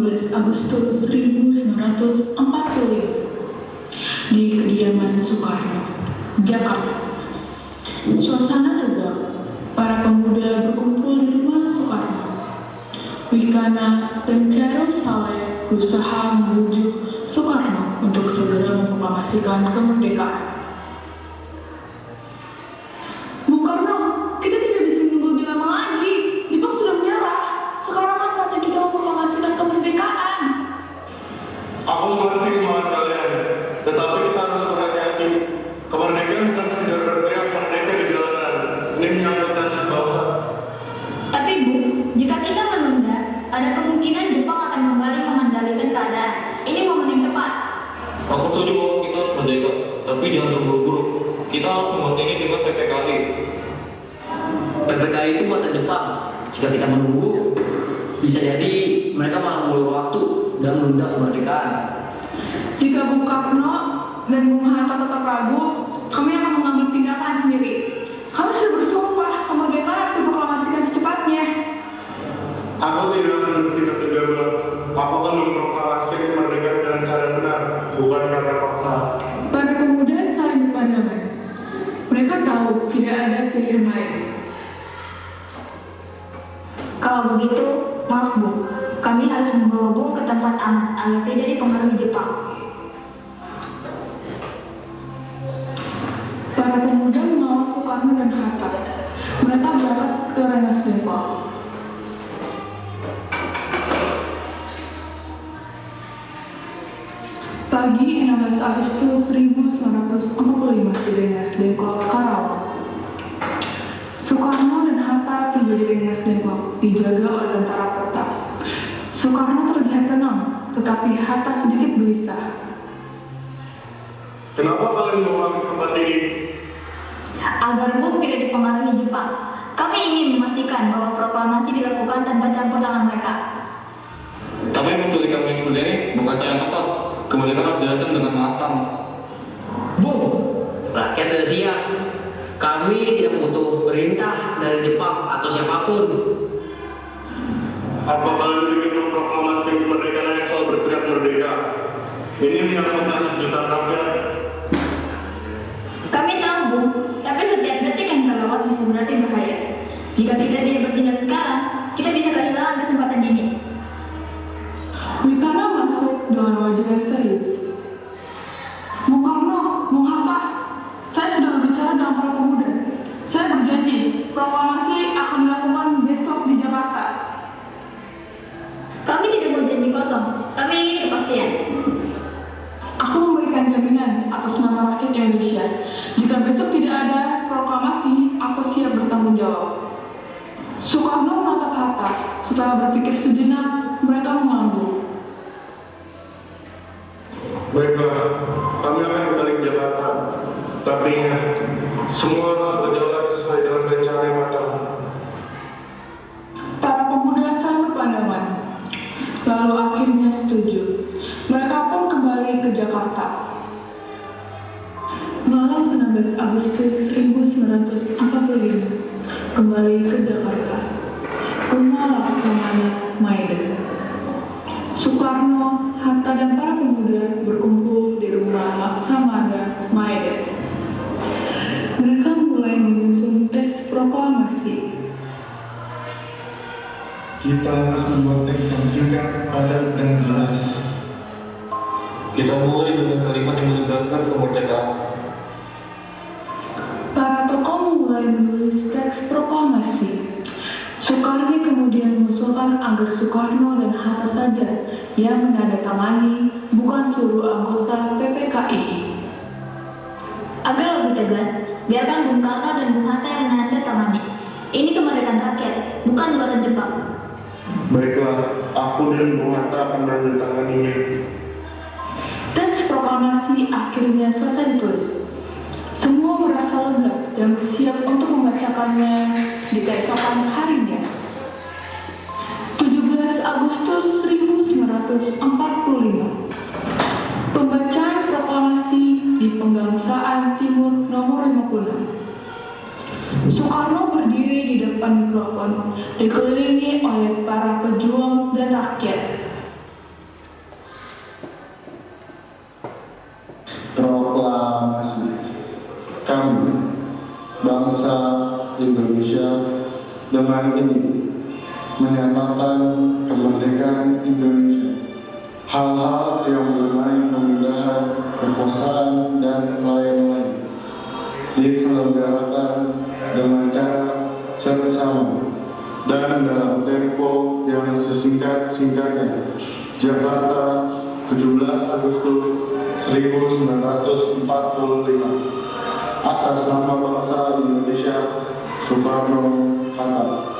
15 Agustus 1945 di kediaman Soekarno, Jakarta. Suasana tegang, para pemuda berkumpul di rumah Soekarno. Wikana dan Chairul Saleh berusaha membujuk Soekarno untuk segera memproklamasikan kemerdekaan. Bung Karno, kita tidak bisa menunggu lebih lama lagi. Jepang sudah menyerah. Sekarang saatnya kita memproklamasikan kemerdekaan. Aku mengerti semangat kalian, tetapi kita harus berhati-hati. Kemerdekaan bukan sekedar berteriak merdeka di jalanan. Ini menyangkut nasib bangsa. Tapi Bu, jika kita menunda, ada kemungkinan Jepang akan kembali mengendalikan keadaan. Ini momen yang tepat. Aku setuju bahwa kita harus merdeka, tapi jangan terburu-buru. Kita harus membuat ini dengan PPKI. PPKI itu buatan Jepang. Jika kita menunggu, bisa jadi mereka malah mengulur waktu dan menunda kemerdekaan. Jika Bung Karno dan Bung Hatta tetap ragu, kami akan mengambil tindakan sendiri. Kami sudah bersumpah kemerdekaan harus diproklamasikan secepatnya. Aku tidak akan bertindak gegabah. Aku akan memproklamasikan kemerdekaan dengan cara yang benar, bukan karena paksa. Para pemuda saling berpandangan. Mereka tahu tidak ada pilihan lain. Kalau begitu, maaf Bu, kami harus membawa Bung ke tempat aman agar tidak dipengaruhi Jepang. Para pemuda mengawal Soekarno dan Hatta. Mereka berangkat ke Rengas Dengklok. Pagi 16 Agustus 1945 di Rengas Dengklok, Karawang. Soekarno dan Hatta tiba di Rengas Dengklok, dijaga oleh tentara kota. Soekarno terlihat tenang, tetapi Hatta sedikit gelisah. Kenapa kalian mau kami ke tempat ini? Agar Bung tidak dipengaruhi Jepang. Kami ingin memastikan bahwa proklamasi dilakukan tanpa campur tangan mereka. Tapi menculik kami seperti ini bukan cara yang tepat. Kemerdekaan harus dilakukan dengan matang. Bung, rakyat sudah siap. Kami tidak butuh perintah dari Jepang atau siapapun. Apa kalian ingin memproklamasikan kemerdekaan yang soal berteriak merdeka? Ini menyangkut nasib jutaan rakyat. Kami tahu Bung, tapi setiap detik yang terlewat bisa berarti bahaya. Jika kita tidak bertindak sekarang, kita bisa kehilangan kesempatan ini. Wikana masuk dengan wajah yang serius. Bung Karno, Bung Hatta, saya sudah berbicara dengan para pemuda. Saya berjanji, proklamasi akan dilakukan besok di Jakarta. Kami tidak mau janji kosong, kami ingin kepastian. Aku memberikan jaminan atas nama rakyat Indonesia. Jika besok tidak ada proklamasi, aku siap bertanggung jawab. Soekarno menatap Hatta. Setelah berpikir sejenak, mereka mengangguk. Baiklah, kami akan kembali ke Jakarta. Tapi ingat, semua harus berjalan sesuai dengan rencana yang matang. Para pemuda saling berpandangan, lalu akhirnya setuju. Mereka pun kembali ke Jakarta. Malam 16 Agustus 1945, kembali ke Jakarta. Rumah Laksamana, Maeda. Soekarno, Hatta, dan para pemuda berkumpul di rumah Laksamana, Maeda. Mereka mulai menyusun teks proklamasi. Kita harus membuat teks yang singkat, padat, dan jelas. Kita mulai dengan kalimat yang menegaskan kemerdekaan. Para tokoh mulai menulis teks proklamasi. Soekarno kemudian mengusulkan agar Soekarno dan Hatta saja yang menandatangani, bukan seluruh anggota PPKI. Agar lebih tegas, biarkan Bung Karno dan Bung Hatta yang menandatangani. Ini kemerdekaan rakyat, bukan buatan Jepang. Baiklah, aku dan Bung Hatta akan menandatanganinya. Teks proklamasi akhirnya selesai ditulis. Semua merasa lega dan bersiap untuk membacakannya di keesokan harinya. 17 Agustus 1945. Pembacaan proklamasi di Penggangsaan Timur nomor 56. Soekarno berdiri di depan mikrofon, dikelilingi oleh para pejuang dan rakyat. dengan ini menyatakan kemerdekaan Indonesia. Hal-hal yang mengenai pemindahan kekuasaan dan lain-lain diselenggarakan dengan cara seksama dan dalam tempo yang sesingkat-singkatnya. Jakarta, 17 Agustus 1945. Atas nama bangsa Indonesia, Soekarno, Hatta.